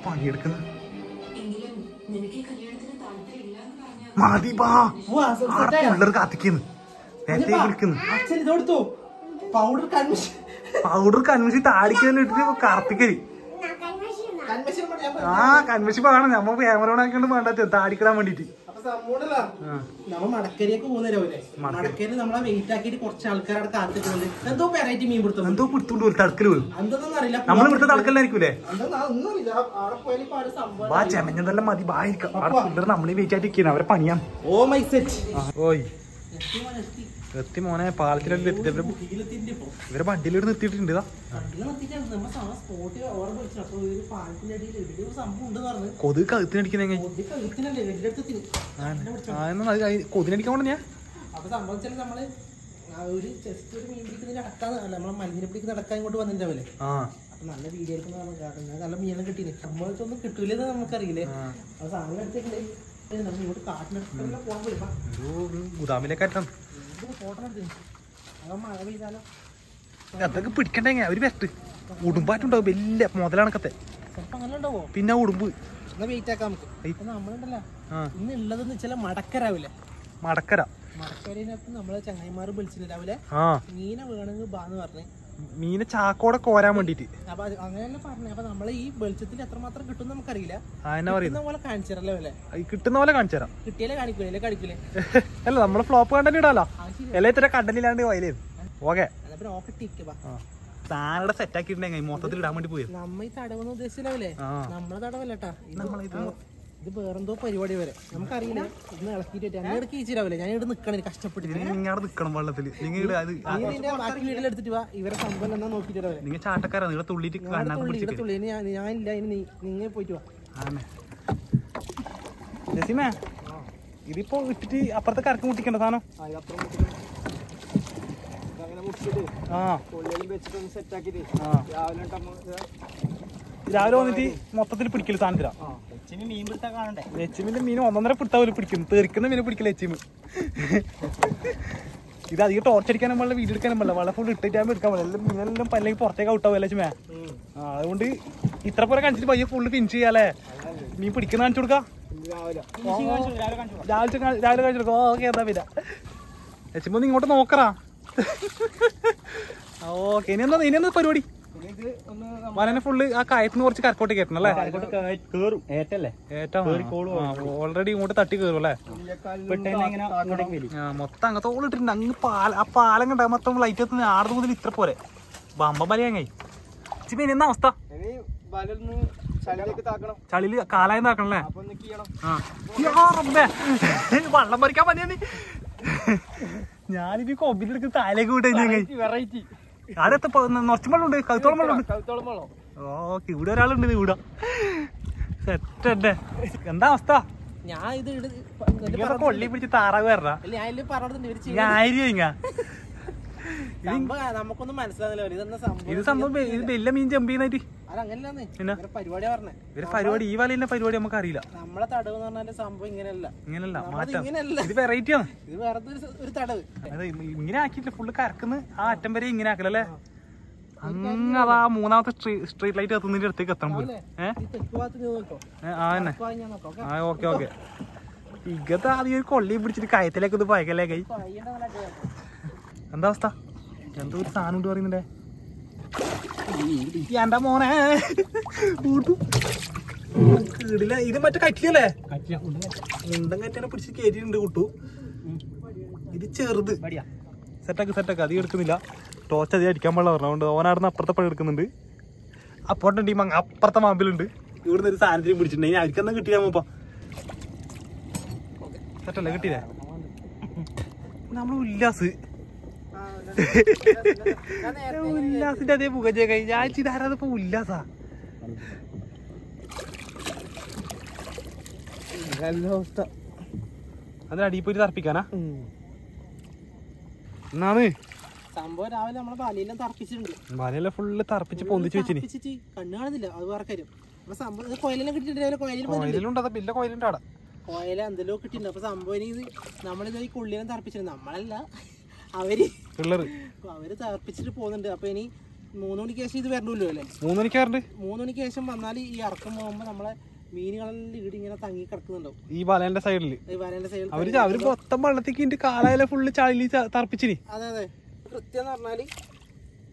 പണിയെടുക്കുന്ന മതി ബാ പിള്ളേർ കാത്തിക്കുന്നു നേരത്തെ വിളിക്കുന്നു പൗഡർ കൺവെൻഷി താടിക്കെല്ലാം ഇട്ടിട്ട് കറുപ്പിക്കല് ആ കൺവെൻഷി വേണം നമ്മ ക്യാമറ ഓണാക്കിണ്ട് വേണ്ട താടിക്കിടാൻ വേണ്ടിട്ട് നമ്മ മടക്കരിയൊക്കെ പോകുന്നവരെ മടക്കരി നമ്മളെ വെയിറ്റ് ആക്കിയിട്ട് കുറച്ച് ആൾക്കാരുടെ കാത്തിട്ടുണ്ട് എന്തോ വെറൈറ്റി മീൻ പിടുത്തം എന്തോ പിടുത്തോണ്ട് ഒരു തടക്കല് പോലും എന്തൊന്നും അറിയില്ല നമ്മൾ ഇവിടുത്തെ തടക്കലായിരിക്കൂലേ സംഭവം ബാ ചെമഞ്ഞതെല്ലാം മതി ബായിരിക്കാം പിള്ളേർ നമ്മളീ വെയിറ്റ് ആയിട്ട് ഇരിക്കണം അവരെ പണിയാം ഓ മൈ സെറ്റ് ഓയ് എത്തി മോനെ പാലത്തിലെല്ലാം എത്തിട്ട് ഇവരെ വണ്ടിയിലോട്ട് നിർത്തിയിട്ടുണ്ട് കൊതുക് കഴുത്തിനടിക്കുന്ന കൊതിനടിക്കാൻ കൊണ്ട് ഞാൻ അപ്പൊ സംഭവിച്ചാൽ നമ്മള് ഒരു ജസ്റ്റ് ഒരു മീൻ പിടിക്കുന്നതിന്റെ അടക്കാന്ന് നമ്മളെ മഞ്ഞിനെ പിടിക്കുന്ന അടക്കാൻ ഇങ്ങോട്ട് വന്നിട്ടുണ്ടാവില്ലേ അപ്പൊ നല്ല വീഡിയോ എടുക്കുന്ന നല്ല മീനെല്ലാം കിട്ടീന് നമ്മളൊന്നും കിട്ടൂലെന്ന് നമുക്കറിയില്ലേ അപ്പൊ സാധനം എടുത്തേക്കില്ലേ നമ്മൾ ഇങ്ങോട്ട് കാട്ടിനടുത്തെല്ലാം പോകാൻ പോയി ഗുദാമിലേക്കാറ്റാണ് ഫോട്ടോ എടുത്ത് അത് മഴ പെയ്താലോ അതൊക്കെ പിടിക്കണ്ടേ ഒരു വെസ്റ്റ് ഉടുമ്പാറ്റുണ്ടാവും വലിയ മുതലണക്കത്തെ ചിലപ്പോ അങ്ങനെ ഉണ്ടാവോ പിന്നെ ഉടുമ്പ് എന്നാ വെയിറ്റ് ആക്കാം നമുക്ക് നമ്മളുണ്ടല്ലോ ഇന്ന് ഉള്ളതെന്ന് വെച്ചാൽ മടക്കരാവില്ലേ മടക്കരയിനകത്ത് നമ്മള് ചങ്ങായിമാർ വിളിച്ചില്ല രാവിലെ മീനെ വേണമെങ്കിൽ ബാന്ന് പറഞ്ഞേ മീനെ ചാക്കോടെ കോരാൻ വേണ്ടിട്ട് അപ്പൊ അങ്ങനെയല്ല പറഞ്ഞേ അപ്പൊ നമ്മള് ഈ വെളിച്ചത്തിൽ എത്രമാത്രം കിട്ടും നമുക്കറിയില്ല പോലെ കാണിച്ചറല്ലേ പോലെ കിട്ടുന്ന പോലെ കാണിച്ചുതരാം കിട്ടിയാലേ കാണിക്കൂലേ കാണിക്കൂലേ അല്ല നമ്മള് ഫ്ലോപ്പ് കണ്ടന്റ് ഇടാലോ എല്ലാ ഇത്ര കണ്ടന്റില്ലാണ്ട് വയലേ ഓക്കെ സാധനം സെറ്റ് ആക്കിയിട്ടുണ്ടെങ്കിൽ മൊത്തത്തിൽ ഇടാൻ വേണ്ടി പോയി നമ്മ ഈ തടവെന്ന് ഉദ്ദേശിച്ചില്ലേ നമ്മളെ തടവല്ലട്ടാ ഇത് വേറെന്തോ പരിപാടി വരെ നമുക്കറിയില്ല ഇന്ന് ഇളക്കിയിട്ട് അങ്ങനെ ഇടയ്ക്ക് ഈച്ചിരാവില്ലേ ഞാൻ ഇവിടെ നിക്കണം കഷ്ടപ്പെട്ടിട്ട് നിൽക്കണം വെള്ളത്തിൽ എടുത്തിട്ട് ഇവരെ സംഭവം എന്നാ നോക്കിട്ട് നിങ്ങൾ ചാട്ടക്കാരാ നിങ്ങളെ തുള്ളിട്ട് തുള്ളി ഞാനില്ല ഇനി നിങ്ങൾ പോയിട്ട് വാ ജസീമേ ഇതിപ്പോ ഇട്ടിട്ട് അപ്പുറത്തെ കറക്ക് മുട്ടിക്കണ്ട സാധനം രാവിലെ വന്നിട്ട് മൊത്തത്തിൽ പിടിക്കല് സാധനത്തിലാ എച്ചിമിന്റെ മീൻ ഒന്നൊന്നര പിടുത്താവൂല പിടിക്കുന്നു തെറിക്കുന്ന മീനെ പിടിക്കല എച്ചിമ് ഇത് അധികം ടോർച്ചടിക്കാനും പാടില്ല വീഡിയോ എടുക്കാനും പാടില്ല വളരെ ഫുൾ ഇട്ടിട്ടാകുമ്പോൾ എടുക്കാൻ പാടില്ല എല്ലാം മീനെല്ലാം പല്ലെങ്കിൽ പുറത്തേക്ക് ഔട്ടാവില്ല ചുമ അതുകൊണ്ട് ഇത്ര പോലെ കാണിച്ചിട്ട് പയ്യെ ഫുള്ള് ഫിനിഷ് ചെയ്യാല്ലേ മീൻ പിടിക്കുന്ന കാണിച്ചു കൊടുക്കാം രാവിലെ കാണിച്ചു കൊടുക്കാം ഓക്കെ എന്താ പിന്നെ എച്ചിമ ഒന്ന് ഇങ്ങോട്ട് നോക്കറാ ഓക്കെ ഇനിയെന്താ പരിപാടി മലനെ ഫുള്ള് ആ കയത്തിന് കുറച്ച് കരക്കോട്ട് കയറ്റണല്ലേ ഓൾറെഡി ഇങ്ങോട്ട് തട്ടി കയറും അല്ലേ മൊത്തം അങ്ങനത്തെ ഓളിട്ടുണ്ട് അങ്ങ് ആ പാലം കണ്ട മൊത്തം ലൈറ്റ് എത്തുന്ന ആറ് മുതൽ ഇത്ര പോലെ ബമ്പം മലയാങ്ങായി ഇനി എന്നാ അവസ്ഥ ചളിയില് കാലായം താക്കണല്ലേ വള്ളം പറിക്കാൻ മതിയാണ് ഞാനിത് കൊമ്പിലെടുത്ത് താലേക്ക് വിട്ടു വെറൈറ്റി ആടത്തെ നിറച്ചും വെള്ളമുണ്ട് കഴുത്തോളം വെള്ളമുണ്ട് ഓക്കെ ഇവിടെ ഒരാളുണ്ട് ഇവിടെ സെറ്റല്ലേ എന്താ അവസ്ഥ ഞാൻ ഇത് കൊള്ളി പിടിച്ച് താറാവ് വരണ നമുക്കൊന്നും മനസ്സിലാകുന്നില്ല ഇത് സംഭവം ഇത് വലിയ മീൻ ജമ്പ് ചെയ്യുന്നായിട്ട് പരിപാടി ഈ വലയിലെ പരിപാടി നമുക്ക് അറിയില്ല നമ്മളെ തടവ് എന്ന് പറഞ്ഞാൽ സംഭവം ഇങ്ങനെയല്ല മാറ്റം ഇത് വെറൈറ്റി ആണ് ഇത് വേറെ ഒരു തടവ് അതെ ഇങ്ങനെ ആക്കിയിട്ടില്ല ഫുള്ള് കറക്കുന്ന ആ അറ്റം വരെ ഇങ്ങനെ ആക്കലല്ലേ അങ്ങ് അതാ മൂന്നാമത്തെ സ്ട്രീറ്റ് ലൈറ്റ് എത്തുന്നതിന്റെ അടുത്തേക്ക് എത്താൻ പോലും ഓക്കെ ഓക്കെ ഇങ്ങനത്തെ ആദ്യം ഒരു കൊള്ളി പിടിച്ചിട്ട് കയത്തിലേക്ക് ഒന്ന് പയക്കല്ലേ കൈ എന്താ അവസ്ഥ എന്തോ ഒരു സാധനം കൊണ്ട് പറയുന്നുണ്ടേ എന്റെ മോനെ കീടില്ല ഇത് മറ്റേ കറ്റിലല്ലേ മുണ്ടൻ കറ്റിനെ പിടിച്ച് കയറ്റിട്ടുണ്ട് കൂട്ടു ഇത് ചെറുത് സെറ്റാക്ക് അധികം എടുക്കുന്നില്ല ടോച്ച് അധികം അടിക്കാൻ പാടില്ല പറഞ്ഞുകൊണ്ട് ഓനാടുന്ന് അപ്പുറത്തെ പഴം എടുക്കുന്നുണ്ട് അപ്പുറത്തെ ടീം അപ്പുറത്തെ മാമ്പിലുണ്ട് ഇവിടുന്ന് ഒരു സാധനത്തിനും പിടിച്ചിട്ടുണ്ടെങ്കിൽ അവർക്കെന്താ കിട്ടിയാ സെറ്റല്ലേ കിട്ടിയില്ലേ നമ്മള് ഉല്ലാസ് ഉല്ലാസിന്റെ അതേ പുകജ കൈ ഞാൻ ചിതാരാതിപ്പോ ഉല്ലാസാ അവസ്ഥ അതിനടിയിൽ പോയിട്ട് തർപ്പിക്കാനാ എന്നാണ് സംഭവം രാവിലെ നമ്മളെ ബാലിയെല്ലാം തർപ്പിച്ചിട്ടുണ്ട് ബാലിയെല്ലാം ഫുള്ള് തർപ്പിച്ച് പൊന്തിച്ച് വെച്ചിന് കണ്ണു കാണുന്നില്ല അത് വേറെ കാര്യം സംഭവം കോയിലെല്ലാം കിട്ടിയിട്ടുണ്ട് കോയിലുണ്ട് അവിടെ കോയില എന്തെല്ലോ കിട്ടിയിട്ടുണ്ട് അപ്പൊ സംഭവം ഇത് നമ്മളിത് ഈ കുള്ളിയെല്ലാം തർപ്പിച്ചിട്ടുണ്ട് നമ്മളല്ല അവര് തർപ്പിച്ചിട്ട് പോകുന്നുണ്ട് അപ്പൊ ഇനി 3 മണിക്ക് ശേഷം ഇത് വരണല്ലോ അല്ലേ? 3 മണിക്കാറുണ്ട്. 3 മണിക്ക് ശേഷം വന്നാൽ ഈ ഇറക്കം പോകുമ്പോൾ നമ്മളെ മീനുകളെല്ലാം ഇവിടെ ഇങ്ങനെ തങ്ങി കിടക്കുന്നുണ്ടാവും ഈ വലേന്റെ സൈഡില്. ഈ വരേന്റെ സൈഡിൽ. അവര് മൊത്തം വെള്ളത്തേക്ക് കാലായാലും ഫുള്ള് ചളി തറപ്പിച്ചിനി. അതെ അതെ. കൃത്യം എന്ന് പറഞ്ഞാല്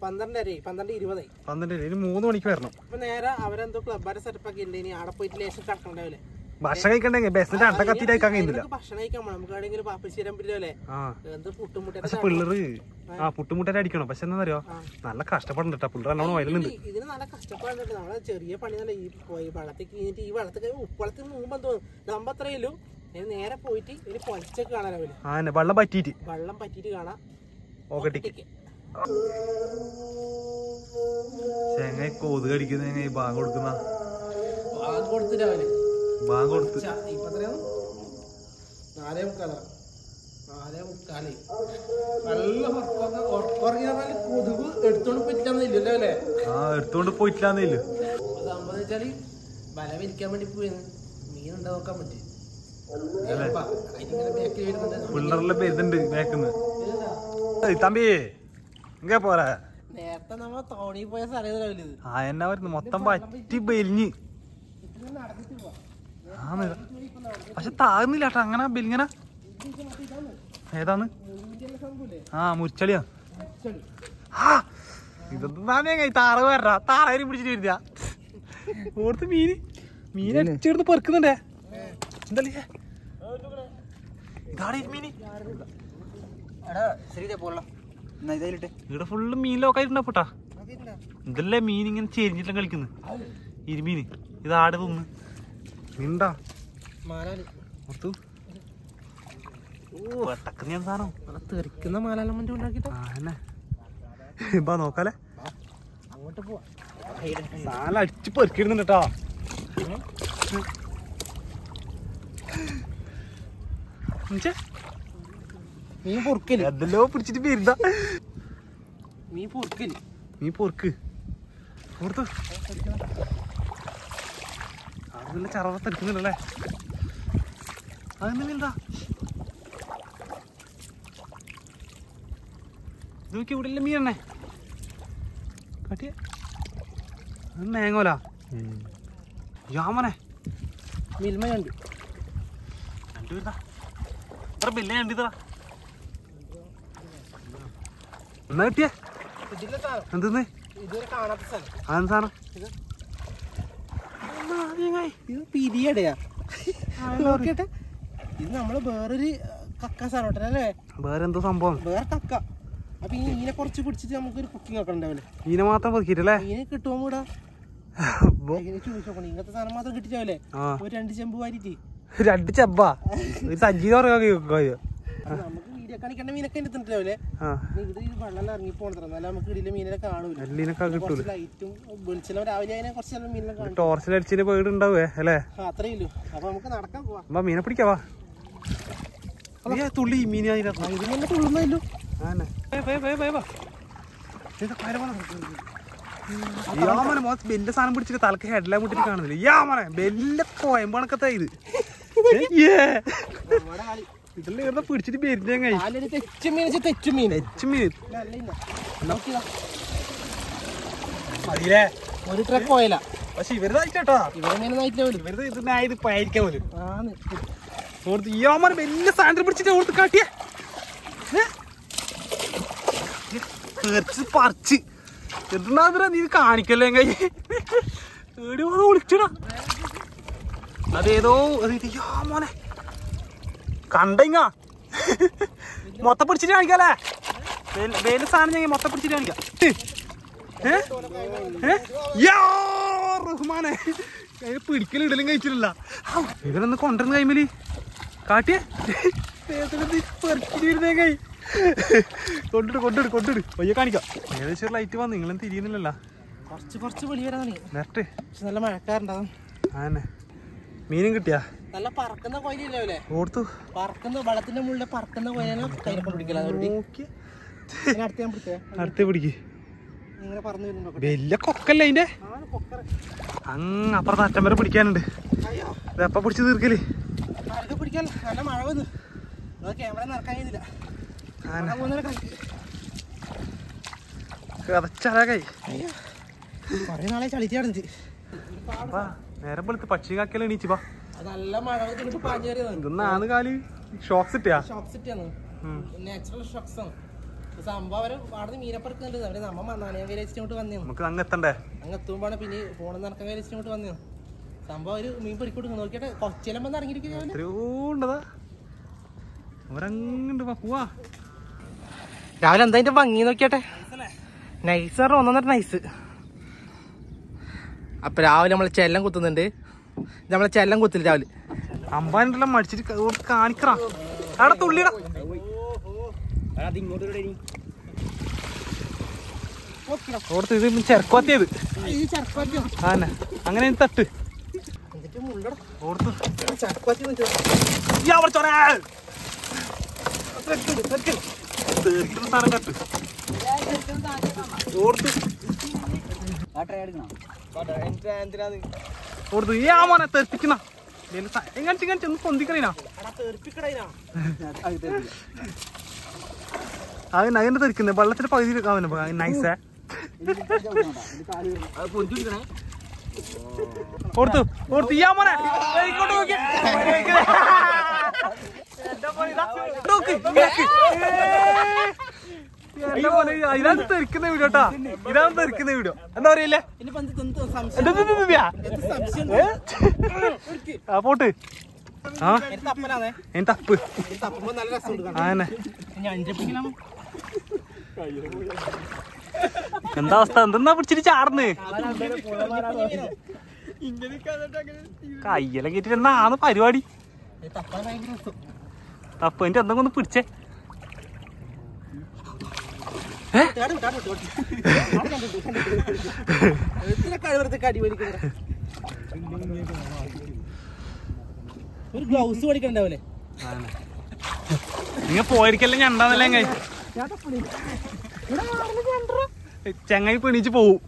12:20 12 ഇനി 3 മണിക്ക് വരണം. അപ്പൊ നേരെ അവരെന്തോ ക്ലബ്ബാരെ സെറ്റപ്പ് ഒക്കെ ഉണ്ട്. ഇനി അവിടെ പോയിട്ട് ലേശം കിടക്കണ്ടാവില്ലേ? ഭക്ഷണം കഴിക്കണ്ടെങ്കിൽ ബസ്സിന്റെ അണ്ട കത്തിട്ട് കഴിക്കാൻ കഴിയുന്നില്ല. ഭക്ഷണം കഴിക്കാൻ നമുക്ക് എവിടെയെങ്കിലും പാപ്പശ്ശേരം പിടിച്ചല്ലേ? എന്ത് പുട്ടുമുട്ട. പക്ഷെ പിള്ളേര് പുട്ടുമുട്ടേറ്റ് അടിക്കണം. പക്ഷെ എന്താ അറിയോ, നല്ല കഷ്ടപ്പെടുന്നുണ്ട് പിള്ളേർ നല്ലോണം വയലുണ്ട്. ഇതിന് നല്ല കഷ്ടപ്പാടുണ്ട്. നമ്മളെ ചെറിയ പണിയല്ല ഈ വെള്ളത്തിൽ കഴിഞ്ഞിട്ട് ഈ വെള്ളത്തിൽ ഉപ്പളത്തിൽ മുമ്പ് തോന്നും നമ്മ അത്രയല്ലോ. നേരെ പോയിട്ട് ഇനി പൊലച്ചൊക്കെ കാണാൻ രാവിലെ വെള്ളം പറ്റിയിട്ട് കാണാം. ഓക്കട്ടിക്ക് ചെങ്ങ കൊതുക് അടിക്കുന്ന ബാങ്ക് കൊടുക്കുന്ന കൊടുത്ത് രാവിലെ ബാങ്ക് കൊടുത്ത് ഇപ്പൊ 4:45 നല്ല കൊതുക് എടുത്തോണ്ട് പോയിട്ടില്ലല്ലോ അല്ലേ? എടുത്തോണ്ട് പോയിട്ടില്ലാന്നില്ല. സംഭവം വെച്ചാല് വല വിരിക്കാൻ വേണ്ടി പോയിന്ന് മീൻ ഉണ്ടോ നോക്കാൻ പറ്റി. പിള്ളേരെല്ലാം വരുന്നുണ്ട് ബാക്കിന്ന്. തമ്പി ഇങ്ങ പോരാ. നേരത്തെ നമ്മ തോണി പോയ സ്ഥലം എന്നാ വരുന്നു മൊത്തം പറ്റി ബെലിഞ്ഞ്. പക്ഷെ താകുന്നില്ല കേട്ടോ അങ്ങനെ ബെലിങ്ങനെ. ഏതാന്ന്? മുരിച്ചളിയാ. ഇതൊന്നും താറ വരാ. താറാരി പിടിച്ചിട്ട് വരുന്ന ഓർത്ത് മീൻ അടിച്ചെടുത്ത് പെറുക്കുന്നുണ്ടേ. എന്തല്ലേ ഇതാണ് മീന്. ഇവിടെ ഫുള്ള് മീൻ ലോക്കായിട്ടുണ്ടാ. ഇതല്ലേ മീൻ ഇങ്ങനെ ചെരിഞ്ഞിട്ടും കളിക്കുന്നത്. ഇരുമീന് ഇത് ആട് തിന്ന് നിണ്ടാ മൊത്തു. ഞാൻ സാധനം തെറിക്കുന്ന മാലാലമ്മന്റെ ഉണ്ടാക്കിട്ട് നോക്കാലേ. അങ്ങോട്ട് പോവാ. സാധനം അടിച്ച് പെറുക്കിടുന്നുണ്ട് കേട്ടോ. മീൻ പൊറുക്കല് എന്തല്ലോ പിടിച്ചിട്ട് വരുന്ന മീൻ പൊറുക്ക് ഓർത്ത് നല്ല ചറവത്തെടുക്കുന്നുണ്ടല്ലേ. അതെന്താ എന്താ ഇത് നോക്കി ഇവിടെ മീനെണ്ണേ കാട്ടിയ മേങ്ങോല യാമനെ മിൽമ കണ്ടു. രണ്ടുപേരാ ഇത്ര ബില്ലേ കണ്ടിതാ എന്നാ കിട്ടിയേ. എന്തെന്ന് അതെന്ത് സാധനം? ഇത് പിരിയടയാ നോക്കിട്ടെ. ഇത് നമ്മള് വേറൊരു കക്ക സാധനം അല്ലേ? വേറെന്തോ സംഭവം വേറെ കക്ക. അപ്പൊ ഈ മീനെ കുറച്ച് പിടിച്ചിട്ട് നമുക്കൊരു കുക്കിംഗ് ഒക്കെ ഉണ്ടാവില്ലേ? മീനെ മാത്രം പൊതുക്കിട്ടല്ലേ? മീനെ കിട്ടുമോ കൂടാ ചോദിച്ചോക്കണം. ഇങ്ങനത്തെ സാധനം മാത്രം കിട്ടിച്ചാവല്ലേ? ഒരു 2 ചെമ്പ് വാരിട്ട് 2 ചെമ്പാ സജ്ജീ നമുക്ക് വീഡിയോ കാണിക്കേണ്ട മീനൊക്കെ എത്തിണ്ടാവില്ലേ? ഇത് വെള്ളം ഇറങ്ങി പോണത്ര എന്നാലും നമുക്ക് ഇടയിലെ മീനെ കാണൂല. ലൈറ്റും വെളിച്ചെല്ലാം രാവിലെ അതിനെ കുറച്ച് മീനെ കാണും. ടോർച്ചിലടിച്ചിട്ട് വീട് ഉണ്ടാവേ അല്ലേ? അത്രേ ഉള്ളൂ. അപ്പൊ നമുക്ക് നടക്കാൻ പോവാ. മീനെ പിടിക്കാവാ. തുള്ളി മീൻ ഇതിനെ തുള്ളുന്നല്ലോ. ബെല്ലെ സാധനം പിടിച്ചിട്ട് തലക്ക് ഹെഡ്ലാൻ മുട്ടിട്ട് കാണുന്നില്ല. യാമനെ ബെല്ലെ കോയമ്പണക്കത്തെ ഇത് ഇതെല്ലാം പിടിച്ചിട്ട് വരുന്നേ. ഒരു ട്രക്ക് പോയല്ല. പക്ഷെ ഇവരുതായിട്ടോ ഇത് പയരിക്കാൻ പോലും യാമനെ വലിയ സാധനം പിടിച്ചിട്ട് ഓർത്ത് കാട്ടിയ പറിച്ച് എന്താ നീ കാണിക്കല്ലേ കൈ വിളിച്ചടാ. അതേതോ മോനെ കണ്ടിങ്ങ മൊത്തം പിടിച്ചിട്ട് കാണിക്കാല്ലേ? വേല സാധനം ഞാൻ മൊത്തം പിടിച്ചിട്ട് കാണിക്കാം. റഹ്മാനെ പിടിക്കലും ഇടലും കഴിച്ചിട്ടില്ല. ഇവരൊന്ന് കൊണ്ടുവരുന്ന കൈമലി കാട്ടിയേ പെറുക്കിട്ട് വരുന്നേ കൈ കൊണ്ടിട് പയ്യെ കാണിക്കാം. ഏകദേശം ലൈറ്റ് വന്നു നിങ്ങളും തിരിയുന്നില്ലല്ലോ. കുറച്ച് വെളി വരാൻ നേരത്തെ നല്ല മഴക്കാറുണ്ടാവും. ആന്നെ മീനും കിട്ടിയാ നല്ല പറക്കുന്ന കോയിലല്ലേ? ഓർത്തു പറക്കുന്ന വെള്ളത്തിന്റെ മുകളിൽ പറക്കുന്ന കോയിലാണ് കയ്യിലെ കൊണ്ട് പിടിക്കല. അടുത്ത പിടിക്ക്. ഇങ്ങനെ പറഞ്ഞു വരുന്നുണ്ടോ? വലിയ കൊക്കല്ലേ അതിന്റെ അങ്ങ് അപ്പുറത്ത് അറ്റം വരെ പിടിക്കാനുണ്ട്. എപ്പ പിടിച്ച് തീർക്കല്? പിടിക്കാല്ലോ. നല്ല മഴ വന്നു ക്യാമറ നടക്കാൻ കഴിയുന്നില്ല. കഥച്ചാലാകായി കൊറേ നാളെ ചളിച്ച് കിടന്നിട്ട് നേരം വെളുത്ത് പക്ഷി കാക്കല എണീച്ചു പാ നല്ല മഴ പാഞ്ഞു കയറിയതാണ്. ഇതൊന്നാണ് കാല് ഷോക്സ് ഇട്ടിയാ ഷോക്സ് ഇട്ടാണ്, നാച്ചുറൽ ഷോക്സ് ആണ് സംഭവം. അവര് അവിടെ മീനപ്പറക്കുന്നുണ്ട്. അവര് നമ്മ മണ്ണാണ് കയറിച്ചിട്ട് വന്നു. നമുക്ക് അങ്ങ് എത്തണ്ടേ? അങ്ങ് എത്തുമ്പോഴാണ് പിന്നെ ഫോണിൽ നടക്കാൻ കയറിച്ചിട്ട് വന്നു. സംഭവം ഒരു മീൻ പിടിക്കൂട്ട് നോക്കിയിട്ട് കൊച്ചിലും വന്ന് ഇറങ്ങിയിരിക്കും. എത്രയോ ഉണ്ടതാ അവരങ്ങണ്ട് പോവാ. രാവിലെ എന്താ അതിന്റെ ഭംഗി നോക്കിയാട്ടെ. നൈസ് പറഞ്ഞ ഒന്നൊന്നര നൈസ്. അപ്പൊ രാവിലെ നമ്മളെ ചെല്ലം കുത്തുന്നുണ്ട്. നമ്മളെ ചെല്ലം കുത്തില്ല രാവിലെ. അമ്പാനെല്ലാം മടിച്ചിട്ട് കാണിക്കറ അവിടെ തുള്ളിടാ. ഓർത്ത് ഇത് ചെറുക്കോത്തിയത് ആന്നെ അങ്ങനെ തട്ട് ഓർത്ത് സാധനം കട്ട് ഓർത്ത് ഓർത്ത് ഈ ആ മോനെ തെറിപ്പിക്കുന്ന എങ്ങനെ ചെന്ന് പൊന്തിക്കണീനാ അതിനെ തെറിക്കുന്നത് വെള്ളത്തിന്റെ പകുതി നൈസേ ഓർത്തു ഓർത്ത് ഈ ആ മോനെ ഇങ്ങോട്ട് ഇതാണ് തെറിക്കുന്ന വീഡിയോ കേട്ടാ. ഇതാണ് തെറിക്കുന്ന വീഡിയോ. എന്താ പറയല്ലേ ആ പോട്ട് ആ എൻ തപ്പ് ആന്നെ. എന്താ അവസ്ഥ? എന്തെന്നാ പിടിച്ചിട്ട് ചാർന്ന് കയ്യെല്ലാം കേട്ടിട്ട് എന്നാണ് പരിപാടി? തപ്പ് എന്റെ എന്തെങ്കിലും ഒന്ന് പിടിച്ചേ. ഒരു ഗ്ലൗസ് പഠിക്കണ്ടാവൂലേ? നിങ്ങൾ പോയിരിക്കല്ലേ ഞണ്ടാന്നല്ലേ ചങ്ങായി പെണീച്ച് പോവും.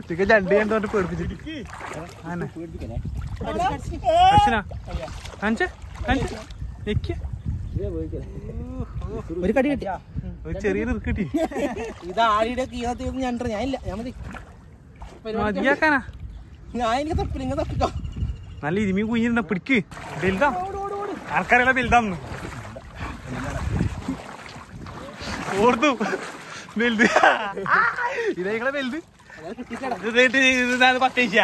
ഇതൊക്കെ ചണ്ടി കണ്ടോണ്ട് പേടിപ്പിച്ചിട്ട് ഒരു കടി കിട്ടി, ഒരു ചെറിയ കിട്ടി. ഇത് ആടിയുടെ കീഴത്ത് ഞണ്ട. ഞാനില്ല, ഞാൻ മതി മതിയാക്കാനാ. ഞാൻ എനിക്ക് തപ്പില്ല, ഇങ്ങനെ തപ്പിക്കോ. നല്ല ഇരുമീൻ കുഞ്ഞിരുന്ന പിടിക്ക്. ബെൽതാ ആൾക്കാരെല്ലാം ബെൽതാന്ന് ഓർത്തു. ബെൽത് ഇതേങ്ങളെ ബെൽത് ഇത് 10 പൈസ.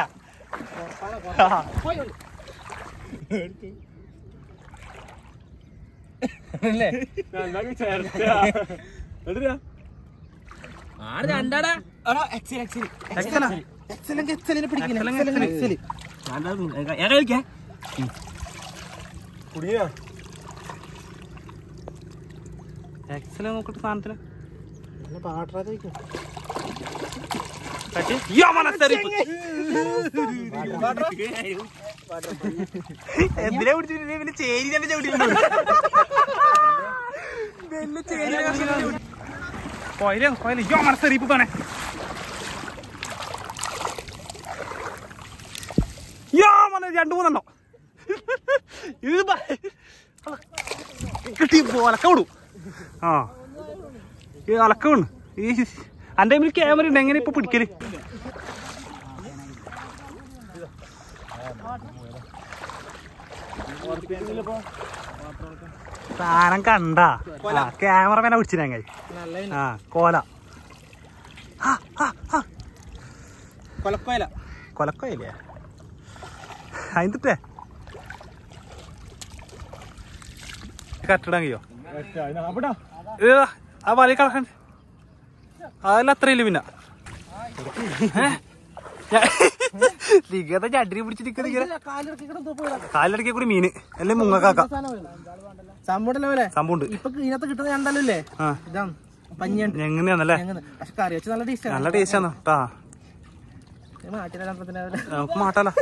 എക്സല് നോക്കിട്ട് സാധനത്തിന് എന്തിനാ പിടിച്ചിട്ട് പിന്നെ ചേരി തന്നെ ചവിട്ടിട്ടുണ്ട്. കൊയലോ മനസ്സറിയിപ്പ് വേണേ. രണ്ടു മൂന്നെണ്ണോ ഇത് കിട്ടി അലക്ക വിടും. ആ ഈ അലക്ക വീണ് ഈ അന്റെ ടൈമിൽ ക്യാമറ ഉണ്ട്. എങ്ങനെ ഇപ്പൊ പിടിക്കല്? സാധനം കണ്ടാ ക്യാമറമാനെ പിടിച്ചിനെ ആ കോല കൊലക്കോയില്ലേ അതിന്റെ കട്ടിടാൻ കഴിയോ? ആ വലി കളക്കാൻ അതെല്ലാം അത്രയില്ല. പിന്നെ നിങ്ങത്തെ ചട്ടിരി പിടിച്ച് കാലിടക്കിയ കൂടി മീന് അല്ലെ മുങ്ങക്കാക്ക സംഭവമുണ്ട്. ഇപ്പൊ ഇതിനകത്ത് കിട്ടുന്ന ഞണ്ടല്ലേ ഇതാണ് എങ്ങനെയാന്നല്ലേ? പക്ഷെ കറി വെച്ച് നല്ല ടേസ്റ്റ്, നല്ല ടേസ്റ്റ് ആണ് കേട്ടാ. നമുക്ക് മാട്ടാലോ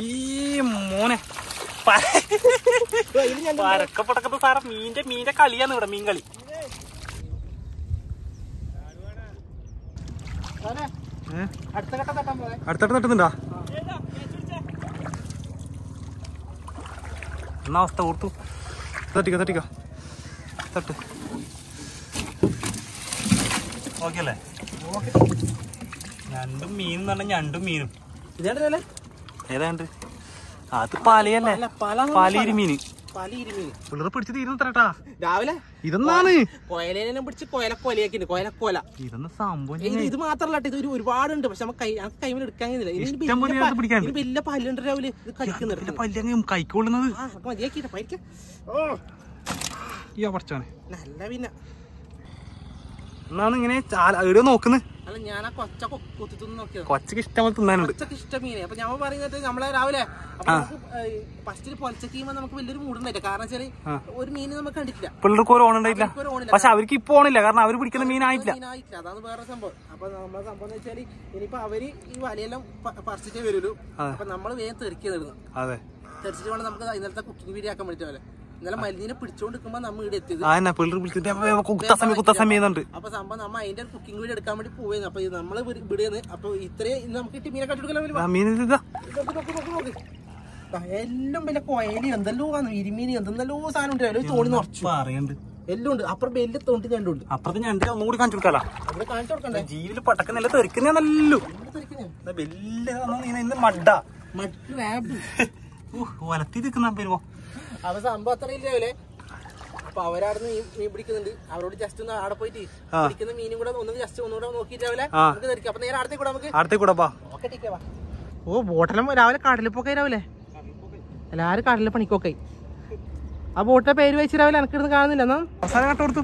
ഈ മോനെ പരക്കപ്പടക്കത്തെ സാറ മീന്റെ കളിയാണ് ഇവിടെ. മീൻ കളി അടുത്തട്ട് തട്ടുന്നുണ്ടാ? എന്നാ അവസ്ഥ ഓർത്തു. തട്ടിക്കോ തട്ടിക്കോ തട്ട് ഓക്കെ അല്ലേ? ഞണ്ടും മീനും എന്ന് പറഞ്ഞാൽ ഞണ്ടും മീനും. ഇതേണ്ടല്ലേ ഏതാണ്ട് അത് പലയല്ലേ? പല ഇരുമീന് പിള്ളേർ പിടിച്ച് തീരുന്നേട്ടാ രാവിലെ. ഇതെന്നാണ് കൊയലേനെ പിടിച്ച് കൊയലക്കൊലയാക്കി കൊയലക്കൊല. ഇതൊന്നും സംഭവം ഇത് മാത്രല്ല ഇത് ഒരുപാടുണ്ട്. പക്ഷെ നമുക്ക് കൈമിൽ എടുക്കാൻ വലിയ പല്ലുണ്ട് രാവിലെ. ഇത് കഴിക്കുന്നുണ്ട് പല്ല് കൈക്കൊള്ളുന്നത് മതിയാക്കിട്ട് പൈക്ക. പഠിച്ചാണ് നല്ല പിന്നെ എന്നാണ് ഇങ്ങനെ എവിടെയോ നോക്കുന്നത്. അല്ല ഞാൻ ആ കൊച്ച കൊത്തി തിന്ന് നോക്കിയത്. കൊച്ചക്ക് ഇഷ്ടം തിന്നാനുണ്ട്. കൊച്ചക്ക് ഇഷ്ടം മീനെ. അപ്പൊ ഞാൻ പറയുന്നത് നമ്മളെ രാവിലെ ഫസ്റ്റ് പൊലച്ചക്ക് ചെയ്യുമ്പോൾ നമുക്ക് വലിയൊരു മൂടുണ്ടായില്ല. കാരണം വെച്ചാല് ഒരു മീൻ നമുക്ക് കണ്ടിട്ടില്ല. പിള്ളേർക്ക് ഒരു ഓണുണ്ടായില്ല. പക്ഷെ അവർക്ക് ഇപ്പൊ ഓണില്ല, കാരണം അവർ പിടിക്കുന്ന മീനായിട്ടില്ല. അതാണ് വേറെ സംഭവം. അപ്പൊ നമ്മളെ സംഭവം എന്ന് വെച്ചാല് ഇനിയിപ്പോ അവര് ഈ വലയെല്ലാം പറിച്ചിട്ടേ വരുള്ളൂ. അപ്പൊ നമ്മള് വേഗം തെറിക്കുന്നു. അതെ, തെറിച്ചിട്ട് വേണം നമുക്ക് ഇന്നലത്തെ കുക്കിംഗ് വീഡിയോ ആക്കാൻ പറ്റുമല്ലേ. ഇന്നലെ മലിനെ പിടിച്ചോണ്ടിരിക്കുമ്പോ നമ്മൾ ഇവിടെ എത്തിയത്. അപ്പൊ സംഭവം നമ്മ അതിന്റെ കുക്കിംഗ് വീഡിയോ എടുക്കാൻ വേണ്ടി പോയിരുന്നു. അപ്പൊ നമ്മള് ഇവിടെയാണ്. അപ്പൊ ഇത്രയും ഇന്ന് നമുക്ക് കിട്ടി മീനെ കണ്ടിട്ടില്ല. എല്ലാം വലിയ കൊയലി എന്തെല്ലോ ഇരുമീന് എന്തെല്ലോ സാധനം ഉണ്ട്. തോണി നിറച്ചു എല്ലാം ഉണ്ട്. അപ്പുറം വലിയ തോണ്ടി ഞണ്ടുണ്ട്. അപ്പുറത്ത് ഞണ്ട് ഒന്നുകൂടി കാണിച്ചു കൊടുക്കാലോ. അവിടെ കാണിച്ചു കൊടുക്കണ്ടേ? ജീവില് പട്ടക്കെല്ലാം തെറിക്കുന്നല്ലോ. വലിയ മഡ വലത്തി നിൽക്കുന്ന വരുമ്പോ അവ സംഭവം അത്ര ഇല്ലേ. അപ്പൊ അവരാടുന്ന് മീൻ പിടിക്കുന്നുണ്ട്. അവരോട് ജസ്റ്റ് ഒന്ന് അവിടെ പോയിട്ട് പിടിക്കുന്ന മീനും കൂടെ ഒന്ന് ജസ്റ്റ് ഒന്നുകൂടെ നോക്കിയിട്ട് രാവിലെ നമുക്ക് ധരിക്കാം. അപ്പൊ നേരെ അടുത്തേക്ക് കൂടെ നമുക്ക് ഓ ബോട്ടെല്ലാം രാവിലെ കടലിൽ പോക്കായി. രാവിലെ എല്ലാരും കടലിൽ പണിക്കൊക്കെ. ആ ബോട്ടിന്റെ പേര് വെച്ച് രാവിലെ എനക്കിടുന്ന് കാണുന്നില്ല. എന്നാ അവസാനം കട്ട് കൊടുത്തു.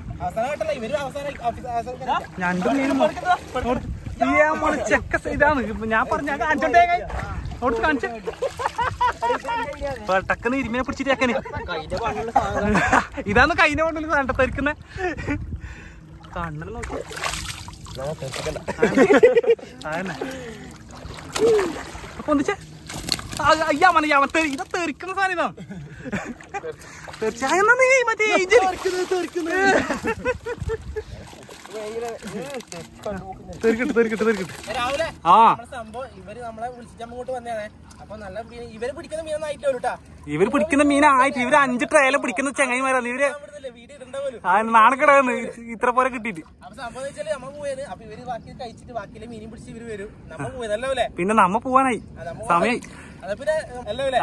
ഇതാണ് ഞാൻ പറഞ്ഞ കാണിച്ച പെട്ടക്കെന്ന് ഇരുമിനെ പിടിച്ചിട്ടേക്കന്. ഇതാന്ന് കൈനെ കൊണ്ടു കണ്ട തെരിക്കുന്ന കണ്ണിൽ നോക്കി. ഒന്നിച്ചേ അയ്യാ ഇത് തെറിക്കുന്ന സാധനം ഇതാണ്. തീർച്ചയായും മറ്റേ രാവിലെ സംഭവം ഇവര് നമ്മളെ വിളിച്ചിട്ട് അങ്ങോട്ട് വന്നേ. അപ്പൊ നല്ല ഇവര് പിടിക്കുന്ന മീനൊന്നായിട്ടോ. ഇവര് പിടിക്കുന്ന മീനായിട്ട് ഇവര് 5 ട്രയല പിടിക്കുന്ന ചങ്ങായിമാരാണ്. ഇവര് നാണക്കെടാന്ന് ഇത്ര പോലെ കിട്ടിയിട്ട്. അപ്പൊ സംഭവം വെച്ചാല് നമ്മ പോയത്. അപ്പൊ ഇവര് ബാക്കി കഴിച്ചിട്ട് ബാക്കിയിലെ മീനും പിടിച്ച് ഇവര് വരും. നമ്മ പോയതല്ലേ. പിന്നെ നമ്മ പോവാനായി സമയായി.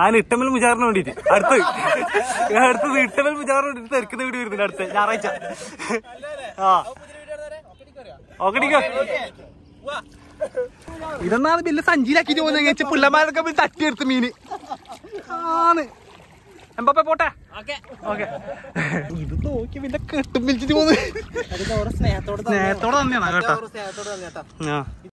ഞാൻ ഇട്ടമൽ മുജാറിന് വേണ്ടിട്ട് അടുത്തത് ഇട്ടമൽ മുജാറിന് വേണ്ടിട്ട് തെരക്കുന്ന വീട് വരുന്നില്ല അടുത്ത ഞായറാഴ്ച. ഇതെന്നാണ് വലിയ സഞ്ചിയിലാക്കിട്ട് പോകുന്നത്. പിള്ളമാരൊക്കെ തട്ടിയെടുത്ത് മീന് ആണ്. എമ്പപ്പ പോട്ടെ. ഇത് നോക്കി പിന്നെ കെട്ടും വിളിച്ചിട്ട് പോകുന്നത് സ്നേഹത്തോടെ തന്നെയാണ് കേട്ടോ.